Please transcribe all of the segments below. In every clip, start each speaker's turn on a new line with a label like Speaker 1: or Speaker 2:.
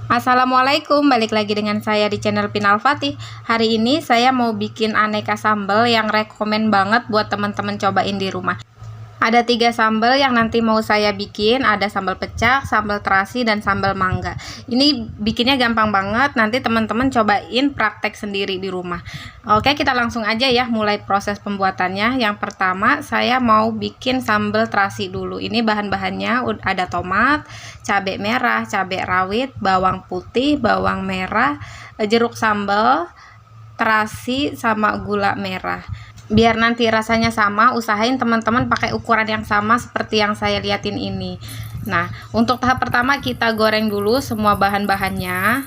Speaker 1: Assalamualaikum, balik lagi dengan saya di channel Pinal Fatih. Hari ini saya mau bikin aneka sambal yang rekomen banget buat teman-teman cobain di rumah. Ada 3 sambal yang nanti mau saya bikin, ada sambal pecak, sambal terasi, dan sambal mangga. Ini bikinnya gampang banget, nanti teman-teman cobain praktek sendiri di rumah. Oke, kita langsung aja ya mulai proses pembuatannya. Yang pertama saya mau bikin sambal terasi dulu. Ini bahan-bahannya ada tomat, cabai merah, cabai rawit, bawang putih, bawang merah, jeruk sambal, terasi, sama gula merah. Biar nanti rasanya sama, usahain teman-teman pakai ukuran yang sama seperti yang saya liatin ini. Nah, untuk tahap pertama kita goreng dulu semua bahan-bahannya.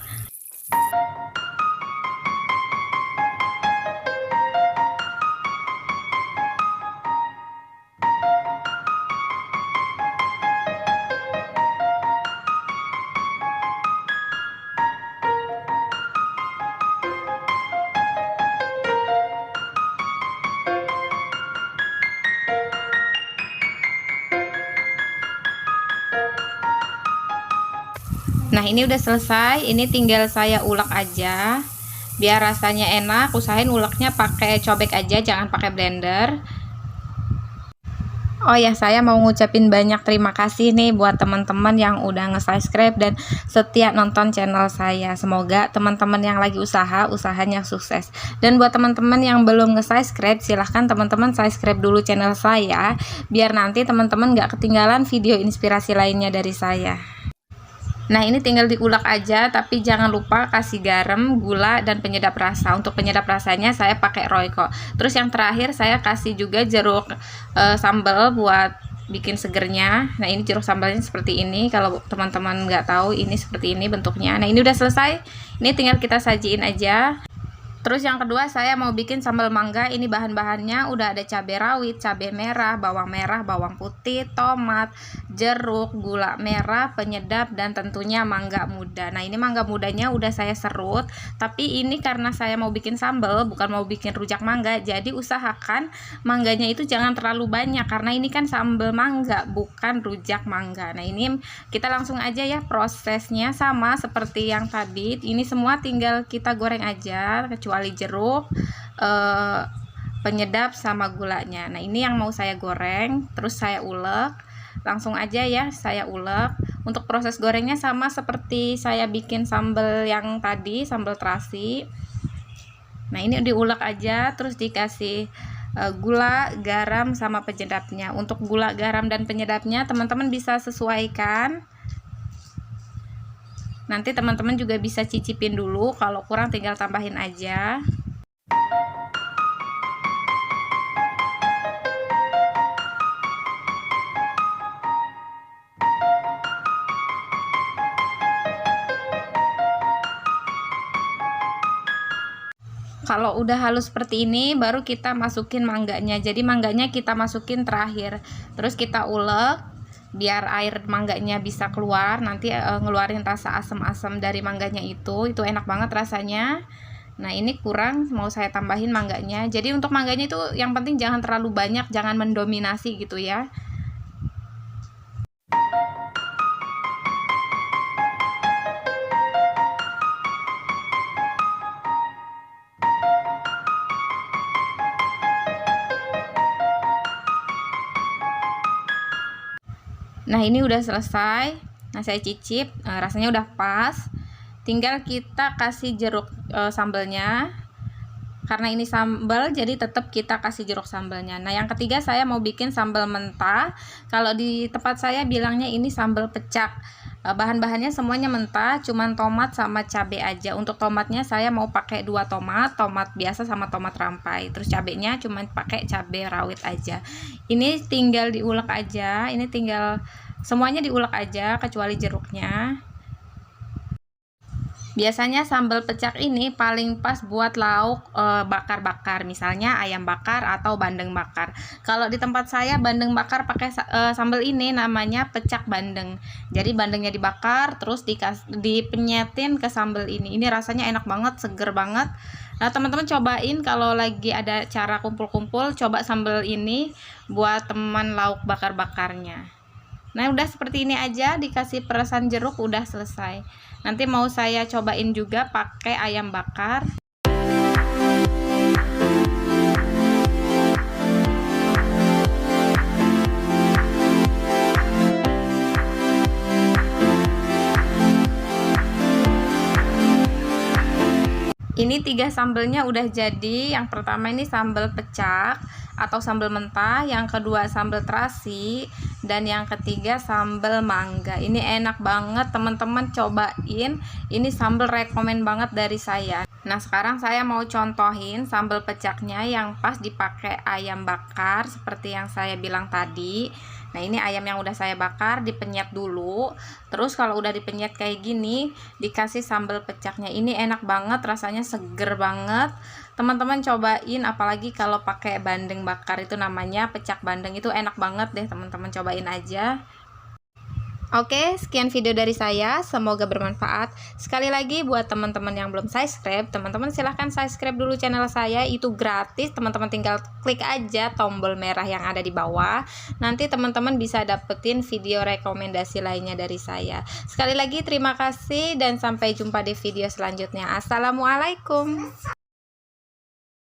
Speaker 1: Nah, ini udah selesai, ini tinggal saya ulek aja biar rasanya enak. Usahain uleknya pakai cobek aja, jangan pakai blender. Oh ya, saya mau ngucapin banyak terima kasih nih buat teman-teman yang udah nge-subscribe dan setia nonton channel saya. Semoga teman-teman yang lagi usahanya sukses. Dan buat teman-teman yang belum nge-subscribe, silahkan teman-teman subscribe dulu channel saya biar nanti teman-teman gak ketinggalan video inspirasi lainnya dari saya. Nah, ini tinggal diulek aja, tapi jangan lupa kasih garam, gula, dan penyedap rasa. Untuk penyedap rasanya saya pakai Royco. Terus yang terakhir saya kasih juga jeruk sambal buat bikin segernya. Nah, ini jeruk sambalnya seperti ini. Kalau teman-teman nggak tahu, ini seperti ini bentuknya. Nah, ini udah selesai. Ini tinggal kita sajiin aja. Terus yang kedua saya mau bikin sambal mangga. Ini bahan-bahannya udah ada cabai rawit, cabai merah, bawang putih, tomat, jeruk, gula merah, penyedap, dan tentunya mangga muda. Nah, ini mangga mudanya udah saya serut, tapi ini karena saya mau bikin sambal, bukan mau bikin rujak mangga, jadi usahakan mangganya itu jangan terlalu banyak karena ini kan sambal mangga, bukan rujak mangga. Nah, ini kita langsung aja ya, prosesnya sama seperti yang tadi. Ini semua tinggal kita goreng aja kecuali jeruk, penyedap, sama gulanya. Nah, ini yang mau saya goreng, terus saya ulek. Langsung aja ya saya ulek. Untuk proses gorengnya sama seperti saya bikin sambal yang tadi, sambal terasi. Nah, ini diulek aja, terus dikasih gula, garam, sama penyedapnya. Untuk gula, garam, dan penyedapnya teman-teman bisa sesuaikan. Nanti teman-teman juga bisa cicipin dulu, kalau kurang tinggal tambahin aja. Kalau udah halus seperti ini baru kita masukin mangganya. Jadi mangganya kita masukin terakhir. Terus kita ulek biar air mangganya bisa keluar, nanti ngeluarin rasa asam-asam dari mangganya itu enak banget rasanya. Nah, ini kurang, mau saya tambahin mangganya. Jadi untuk mangganya itu yang penting jangan terlalu banyak, jangan mendominasi gitu ya. Nah, ini udah selesai. Nah, saya cicip, rasanya udah pas. Tinggal kita kasih jeruk sambalnya. Karena ini sambal, jadi tetap kita kasih jeruk sambalnya. Nah, yang ketiga saya mau bikin sambal mentah. Kalau di tempat saya bilangnya ini sambal pecak. Bahan-bahannya semuanya mentah, cuman tomat sama cabai aja. Untuk tomatnya saya mau pakai 2 tomat, tomat biasa sama tomat rampai. Terus cabainya cuman pakai cabai rawit aja. Ini tinggal diulek aja, ini tinggal semuanya diulek aja kecuali jeruknya. Biasanya sambal pecak ini paling pas buat lauk bakar-bakar, misalnya ayam bakar atau bandeng bakar. Kalau di tempat saya bandeng bakar pakai sambal ini namanya pecak bandeng. Jadi bandengnya dibakar terus dipenyetin ke sambal ini. Ini rasanya enak banget, seger banget. Nah, teman-teman cobain kalau lagi ada acara kumpul-kumpul, coba sambal ini buat teman lauk bakar-bakarnya. Nah, udah seperti ini aja, dikasih perasan jeruk udah selesai. Nanti mau saya cobain juga pakai ayam bakar. Ini 3 sambelnya udah jadi. Yang pertama ini sambal pecak atau sambal mentah, yang kedua sambal terasi, dan yang ketiga sambal mangga. Ini enak banget teman-teman, cobain. Ini sambal rekomen banget dari saya. Nah, sekarang saya mau contohin sambal pecaknya yang pas dipakai ayam bakar seperti yang saya bilang tadi. Nah, ini ayam yang udah saya bakar dipenyet dulu. Terus kalau udah dipenyet kayak gini, dikasih sambal pecaknya. Ini enak banget, rasanya seger banget. Teman-teman cobain, apalagi kalau pakai bandeng bakar, itu namanya pecak bandeng, itu enak banget deh, teman-teman cobain aja. Oke, sekian video dari saya, semoga bermanfaat. Sekali lagi buat teman-teman yang belum subscribe, teman-teman silahkan subscribe dulu channel saya, itu gratis. Teman-teman tinggal klik aja tombol merah yang ada di bawah. Nanti teman-teman bisa dapetin video rekomendasi lainnya dari saya. Sekali lagi terima kasih dan sampai jumpa di video selanjutnya. Assalamualaikum.